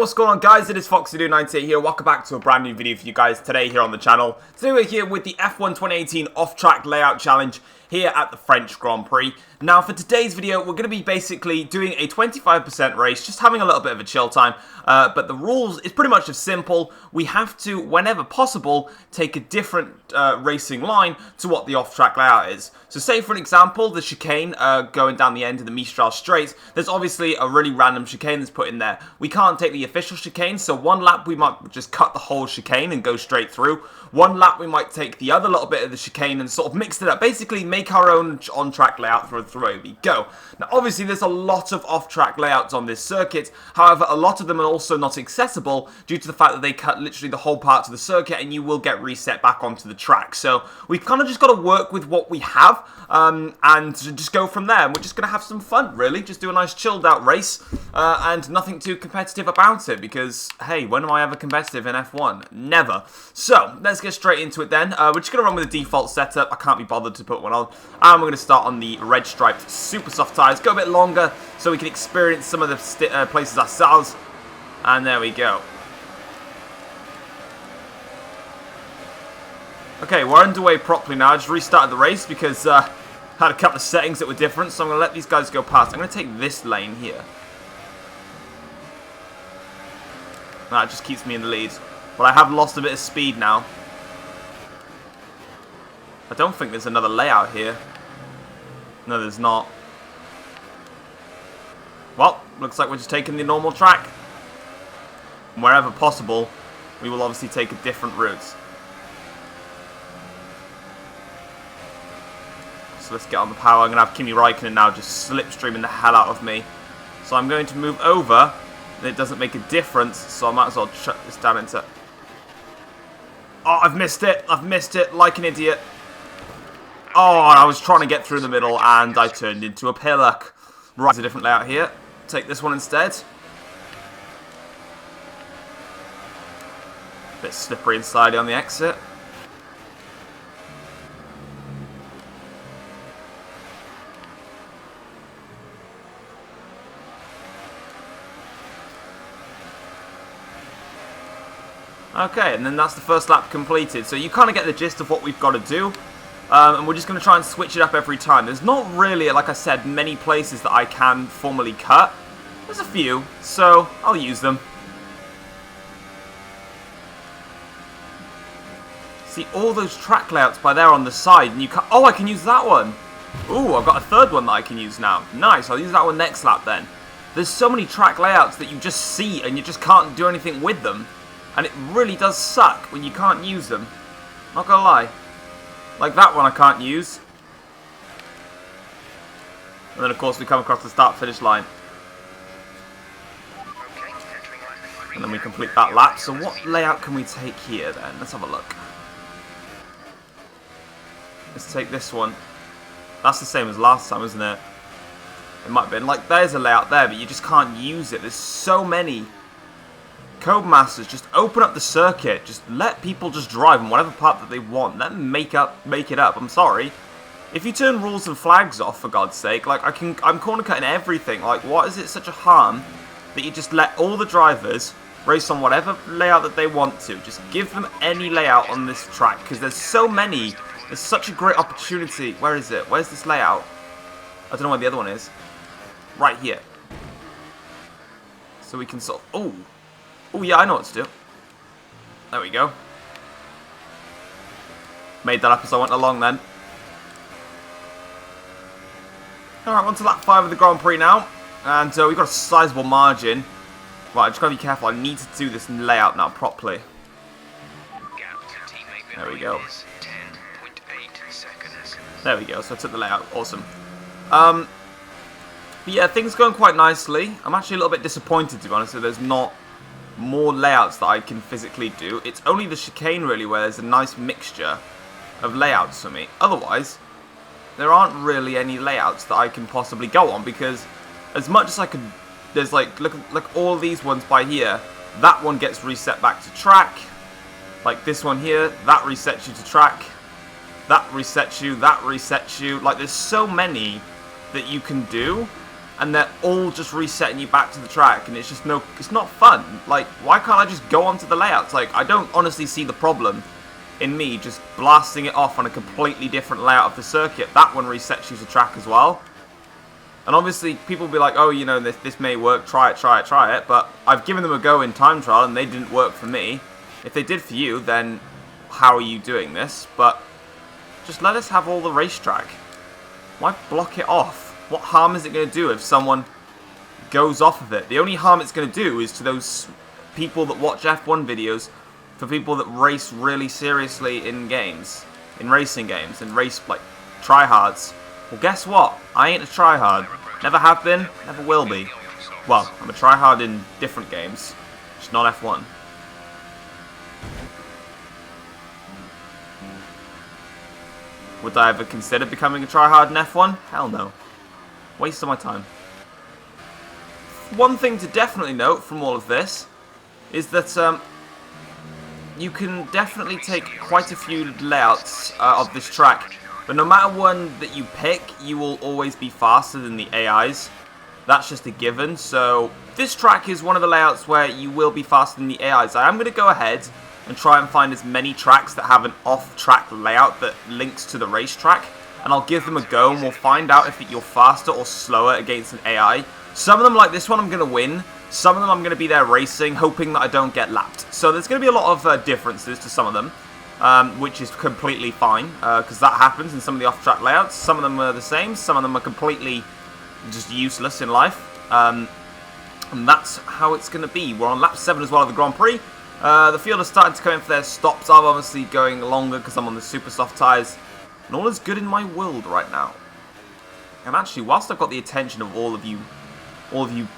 what's going on, guys? It is Foxy98 here. Welcome back to a brand new video for you guys today here on the channel. Today we're here with the F1 2018 off-track layout challenge here at the French Grand Prix. Now for today's video, we're going to be basically doing a 25% race, just having a little bit of a chill time. But the rules is pretty much as simple. We have to, whenever possible, take a different racing line to what the off-track layout is. So say for an example, the chicane going down the end of the Mistral Straight, there's obviously a really random chicane that's put in there. We can't take the official chicane, so one lap we might just cut the whole chicane and go straight through. One lap we might take the other little bit of the chicane and sort of mix it up. Basically make our own on-track layout through we go. Now obviously there's a lot of off-track layouts on this circuit, however a lot of them are also not accessible due to the fact that they cut literally the whole part of the circuit and you will get reset back onto the track. So we've kind of just got to work with what we have and just go from there. And we're just going to have some fun, really. Just do a nice chilled out race and nothing too competitive about it because, hey, when am I ever competitive in F1? Never. So let's get straight into it then. We're just going to run with the default setup. I can't be bothered to put one on. And we're going to start on the red striped super soft tyres. Go a bit longer so we can experience some of the places ourselves. And there we go. Okay, we're underway properly now. I just restarted the race because had a couple of settings that were different, so I'm going to let these guys go past. I'm going to take this lane here. That just keeps me in the lead. But I have lost a bit of speed now. I don't think there's another layout here. No, there's not. Well, looks like we're just taking the normal track. And wherever possible, we will obviously take a different route. So let's get on the power. I'm going to have Kimi Räikkönen now just slipstreaming the hell out of me. So I'm going to move over, and it doesn't make a difference, so I might as well shut this down into... Oh, I've missed it. I've missed it like an idiot. Oh, and I was trying to get through the middle, and I turned into a pillock. Right, there's a different layout here. Take this one instead. Bit slippery and slidey on the exit. Okay, and then that's the first lap completed. So you kind of get the gist of what we've got to do. And we're just going to try and switch it up every time. There's not really, like I said, many places that I can formally cut. There's a few, so I'll use them. See, all those track layouts by there on the side, and you can... Oh, I can use that one! Ooh, I've got a third one that I can use now. Nice, I'll use that one next lap then. There's so many track layouts that you just see, and you just can't do anything with them. And it really does suck when you can't use them. Not gonna lie. Like that one I can't use. And then of course we come across the start-finish line. And then we complete that lap. So what layout can we take here then? Let's have a look. Let's take this one. That's the same as last time, isn't it? It might have been. Like, there's a layout there, but you just can't use it. There's so many. Codemasters, just open up the circuit. Just let people just drive in whatever part that they want. Let them make it up. I'm sorry. If you turn rules and flags off, for God's sake, like I'm corner cutting everything. Like, what is it such a harm that you just let all the drivers race on whatever layout that they want to? Just give them any layout on this track because there's so many. There's such a great opportunity. Where is it? Where's this layout? I don't know where the other one is. Right here. So we can sort of... Oh, yeah, I know what to do. There we go. Made that up as I went along then. Alright, on to lap 5 of the Grand Prix now. And we've got a sizable margin. Right, I just gotta be careful. I need to do this layout now properly. There we go. There we go, so I took the layout. Awesome. But yeah, things going quite nicely. I'm actually a little bit disappointed, to be honest, that there's not more layouts that I can physically do. It's only the chicane really where there's a nice mixture of layouts for me. Otherwise, there aren't really any layouts that I can possibly go on because as much as I could, there's like, look all these ones by here, that one gets reset back to track. Like this one here, that resets you to track. That resets you, that resets you. Like there's so many that you can do. and they're all just resetting you back to the track, and it's not fun. Like, why can't I just go onto the layouts? Like, I don't honestly see the problem in me just blasting it off on a completely different layout of the circuit. That one resets you to track as well. And obviously, people will be like, oh, you know, this may work, try it. But I've given them a go in time trial, and they didn't work for me. If they did for you, then how are you doing this? But just let us have all the racetrack. Why block it off? What harm is it going to do if someone goes off of it? The only harm it's going to do is to those people that watch F1 videos, for people that race really seriously in games, in racing games, and race, like, tryhards. Well, guess what? I ain't a tryhard. Never have been, never will be. Well, I'm a tryhard in different games, just not F1. Would I ever consider becoming a tryhard in F1? Hell no. Waste of my time. One thing to definitely note from all of this is that you can definitely take quite a few layouts of this track, but no matter one that you pick, you will always be faster than the AIs. That's just a given. So this track is one of the layouts where you will be faster than the AIs. I am going to go ahead and try and find as many tracks that have an off-track layout that links to the racetrack, and I'll give them a go, and we'll find out if you're faster or slower against an AI. Some of them, like this one, I'm going to win. Some of them I'm going to be there racing, hoping that I don't get lapped. So there's going to be a lot of differences to some of them, which is completely fine, because that happens in some of the off-track layouts. Some of them are the same, some of them are completely just useless in life, and that's how it's going to be. We're on lap 7 as well of the Grand Prix. The field is starting to come in for their stops. I'm obviously going longer because I'm on the super soft tyres. And all is good in my world right now. And actually, whilst I've got the attention of all of you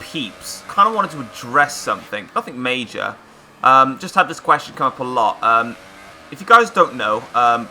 peeps, kind of wanted to address something. Nothing major. Just had this question come up a lot. If you guys don't know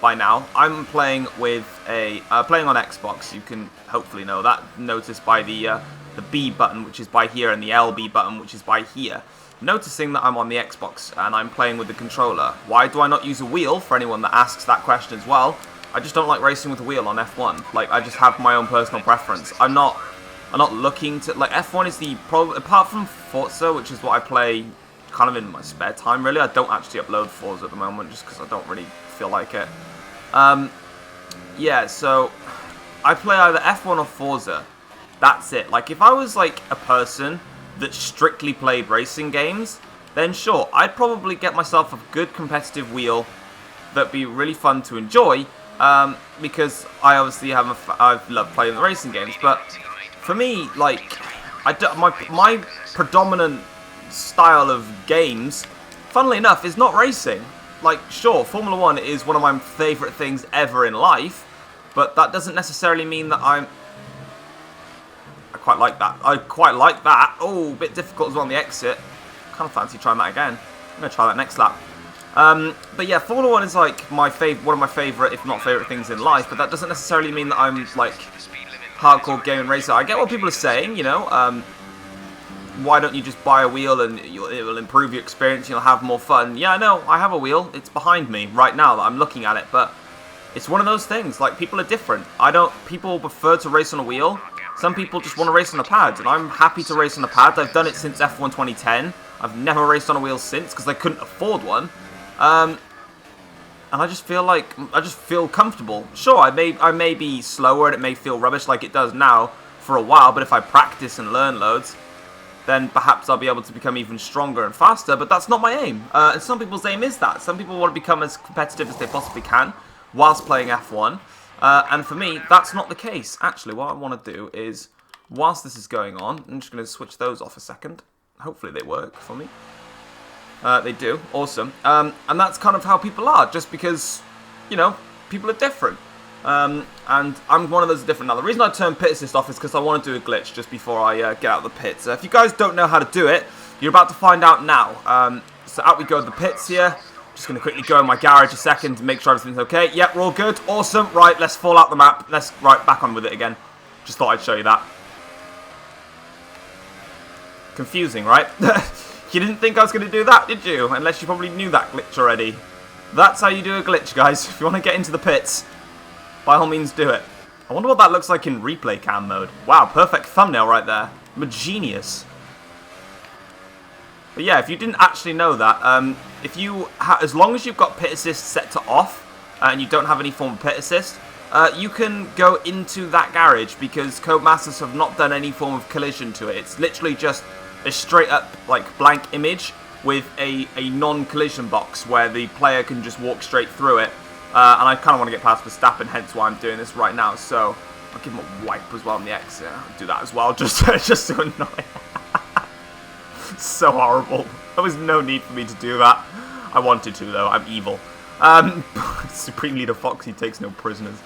by now, I'm playing with playing on Xbox. You can hopefully know that. Notice by the B button, which is by here, and the LB button, which is by here. Noticing that I'm on the Xbox and I'm playing with the controller. Why do I not use a wheel, for anyone that asks that question as well? I just don't like racing with a wheel on F1. Like, I just have my own personal preference. I'm not looking to, like, F1 is the apart from Forza, which is what I play kind of in my spare time, really. I don't actually upload Forza at the moment just because I don't really feel like it. Yeah, so I play either F1 or Forza. That's it. Like, if I was like a person that strictly played racing games, then sure, I'd probably get myself a good competitive wheel that'd be really fun to enjoy, because I obviously I've loved playing the racing games. But for me, like, my predominant style of games, funnily enough, is not racing. Like, sure, Formula 1 is one of my favourite things ever in life, but that doesn't necessarily mean that I quite like that. I quite like that. Oh, a bit difficult as well on the exit. Kind of fancy trying that again. I'm going to try that next lap. But yeah, Formula 1 is like one of my favourite, if not favourite things in life, but that doesn't necessarily mean that I'm like hardcore game racer. I get what people are saying, you know, why don't you just buy a wheel and it will improve your experience and you'll have more fun. Yeah, I know, I have a wheel. It's behind me right now that I'm looking at it, but it's one of those things. Like, people are different. People prefer to race on a wheel. Some people just want to race on a pad, and I'm happy to race on a pad. I've done it since F1 2010. I've never raced on a wheel since because I couldn't afford one. And I just feel comfortable. Sure, I may be slower and it may feel rubbish like it does now for a while, but if I practice and learn loads, then perhaps I'll be able to become even stronger and faster, but that's not my aim. And some people's aim is that. Some people want to become as competitive as they possibly can whilst playing F1. And for me, that's not the case. Actually, what I want to do is, whilst this is going on, I'm just going to switch those off a second. Hopefully they work for me. They do. Awesome. And that's kind of how people are, just because, you know, people are different. And I'm one of those different. Now, the reason I turned pit assist off is because I want to do a glitch just before I get out of the pits. If you guys don't know how to do it, you're about to find out now. So out we go to the pits here. Just going to quickly go in my garage a second to make sure everything's okay. Yep, we're all good. Awesome. Right, let's fall out the map. Right, back on with it again. Just thought I'd show you that. Confusing, right? You didn't think I was going to do that, did you? Unless you probably knew that glitch already. That's how you do a glitch, guys. If you want to get into the pits, by all means do it. I wonder what that looks like in replay cam mode. Wow, perfect thumbnail right there. I'm a genius. But yeah, if you didn't actually know that, as long as you've got pit assist set to off, and you don't have any form of pit assist, you can go into that garage because Codemasters have not done any form of collision to it. It's literally just a straight up like blank image with a non-collision box where the player can just walk straight through it. And I kind of want to get past Verstappen, hence why I'm doing this right now. So I'll give him a wipe as well on the exit. I'll do that as well, just to annoy. So horrible. There was no need for me to do that. I wanted to though. I'm evil. Supreme Leader Foxy takes no prisoners.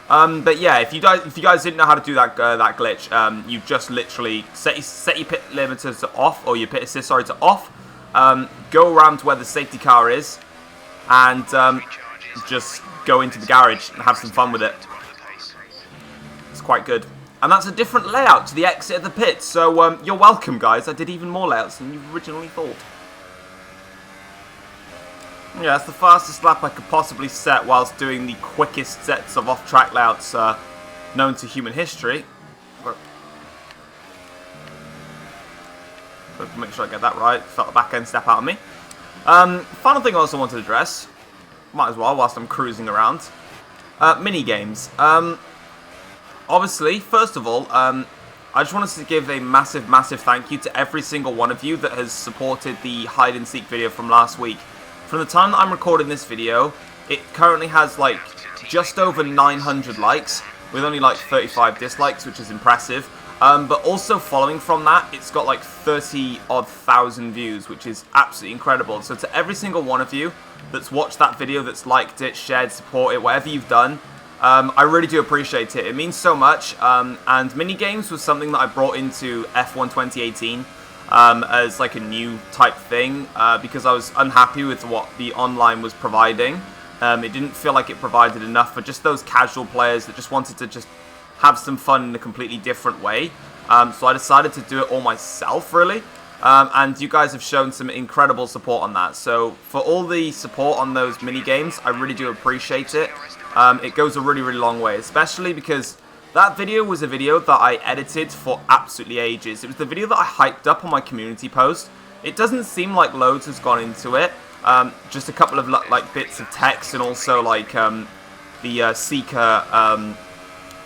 But yeah, if you guys didn't know how to do that that glitch, you just literally set your pit limiters to off, or your pit assist, sorry, to off. Go around to where the safety car is, and just go into the garage and have some fun with it. It's quite good. And that's a different layout to the exit of the pit, so you're welcome, guys. I did even more layouts than you originally thought. Yeah, that's the fastest lap I could possibly set whilst doing the quickest sets of off-track layouts known to human history. But make sure I get that right. Felt the back end step out of me. Final thing I also wanted to address, might as well whilst I'm cruising around, mini games. Obviously, first of all, I just wanted to give a massive thank you to every single one of you that has supported the hide and seek video from last week. From the time that I'm recording this video, it currently has like just over 900 likes with only like 35 dislikes, which is impressive. But also following from that, it's got like 30-odd thousand views, which is absolutely incredible. So to every single one of you that's watched that video, that's liked it, shared, supported it, whatever you've done, I really do appreciate it. It means so much. And mini games was something that I brought into F1 2018 as like a new type thing because I was unhappy with what the online was providing. It didn't feel like it provided enough for just those casual players that just wanted to just have some fun in a completely different way. So I decided to do it all myself, really. And you guys have shown some incredible support on that. So for all the support on those mini games, I really do appreciate it. It goes a really long way, especially because that video was a video that I edited for absolutely ages. It was the video that I hyped up on my community post. It doesn't seem like loads has gone into it. Just a couple of like bits of text and also like the Seeker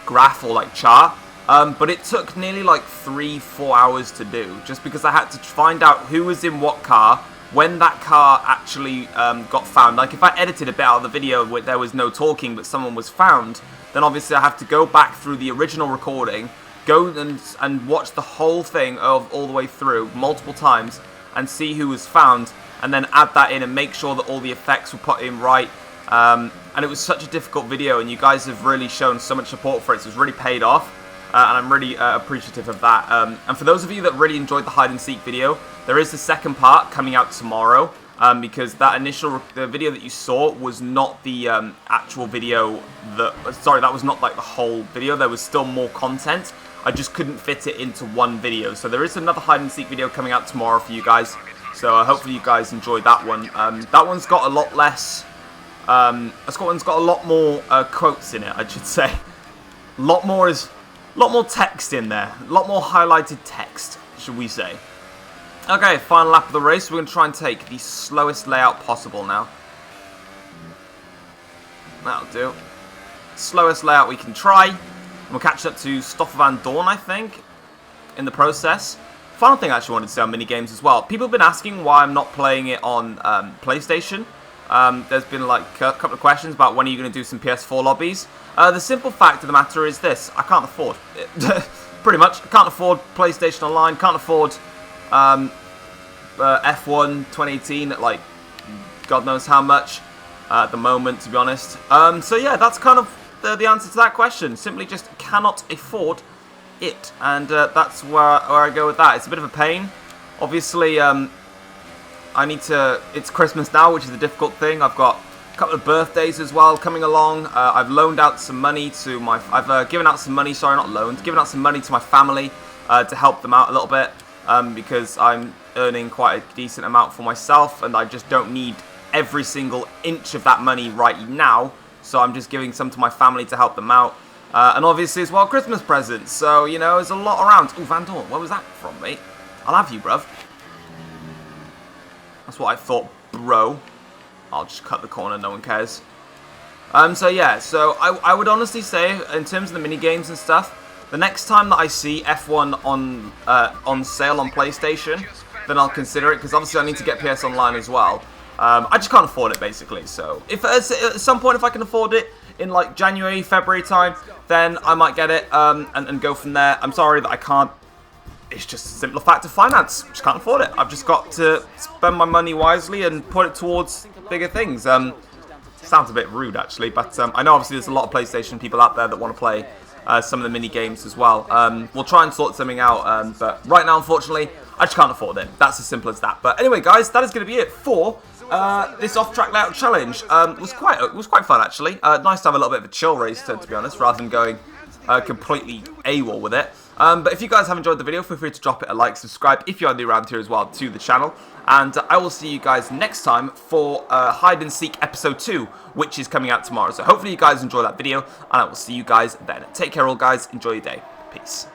graph or like chart. But it took nearly like 3-4 hours to do, just because I had to find out who was in what car, when that car actually got found. Like if I edited a bit out of the video where there was no talking but someone was found, then obviously I have to go back through the original recording, go and watch the whole thing all the way through multiple times and see who was found, and then add that in and make sure that all the effects were put in right. And it was such a difficult video, and you guys have really shown so much support for it, so it's really paid off. And I'm really appreciative of that. And for those of you that really enjoyed the hide and seek video, there is the second part coming out tomorrow, because that initial the video that you saw was not the actual video that was not like the whole video. There was still more content. I just couldn't fit it into one video. So there is another hide and seek video coming out tomorrow for you guys. So hopefully you guys enjoyed that one. That one's got a lot less. That one's got a lot more quotes in it, I should say. A lot more text in there. A lot more highlighted text, should we say. Okay, final lap of the race. We're going to try and take the slowest layout possible now. That'll do. Slowest layout we can try. And we'll catch up to Stoffel Vandoorne, I think, in the process. Final thing I actually wanted to say on minigames as well. People have been asking why I'm not playing it on PlayStation. There's been like a couple of questions about when are you going to do some PS4 lobbies. The simple fact of the matter is this: I can't afford it. Pretty much, I can't afford PlayStation Online. Can't afford F1 2018 at like God knows how much at the moment, to be honest. So yeah, that's kind of the answer to that question. Simply just cannot afford it, and that's where I go with that. It's a bit of a pain, obviously. I need to. It's Christmas now, which is a difficult thing. I've got a couple of birthdays as well coming along. I've loaned out some money to my. I've given out some money. Sorry, not loaned. Given out some money to my family to help them out a little bit because I'm earning quite a decent amount for myself, and I just don't need every single inch of that money right now. So I'm just giving some to my family to help them out. And obviously as well, Christmas presents. So, you know, there's a lot around. Ooh, Van Dorn, where was that from, mate? I'll have you, bruv. That's what I thought, bro. I'll just cut the corner, no one cares. So yeah, so I would honestly say, in terms of the mini games and stuff, the next time that I see F1 on sale on PlayStation, then I'll consider it, because obviously I need to get PS Online as well. I just can't afford it, basically. So if at some point, if I can afford it in like January, February time, then I might get it and go from there. I'm sorry that I can't. It's just a simple fact of finance. Just can't afford it. I've just got to spend my money wisely and put it towards bigger things. Sounds a bit rude, actually, but I know obviously there's a lot of PlayStation people out there that want to play some of the mini games as well. We'll try and sort something out, but right now, unfortunately, I just can't afford it. That's as simple as that. But anyway, guys, that is going to be it for this off-track layout challenge. It was quite fun, actually. Nice to have a little bit of a chill race, to be honest, rather than going completely AWOL with it. But if you guys have enjoyed the video, feel free to drop it a like, subscribe if you are new around here as well to the channel. And I will see you guys next time for Hide and Seek Episode 2, which is coming out tomorrow. So hopefully you guys enjoy that video, and I will see you guys then. Take care all, guys. Enjoy your day. Peace.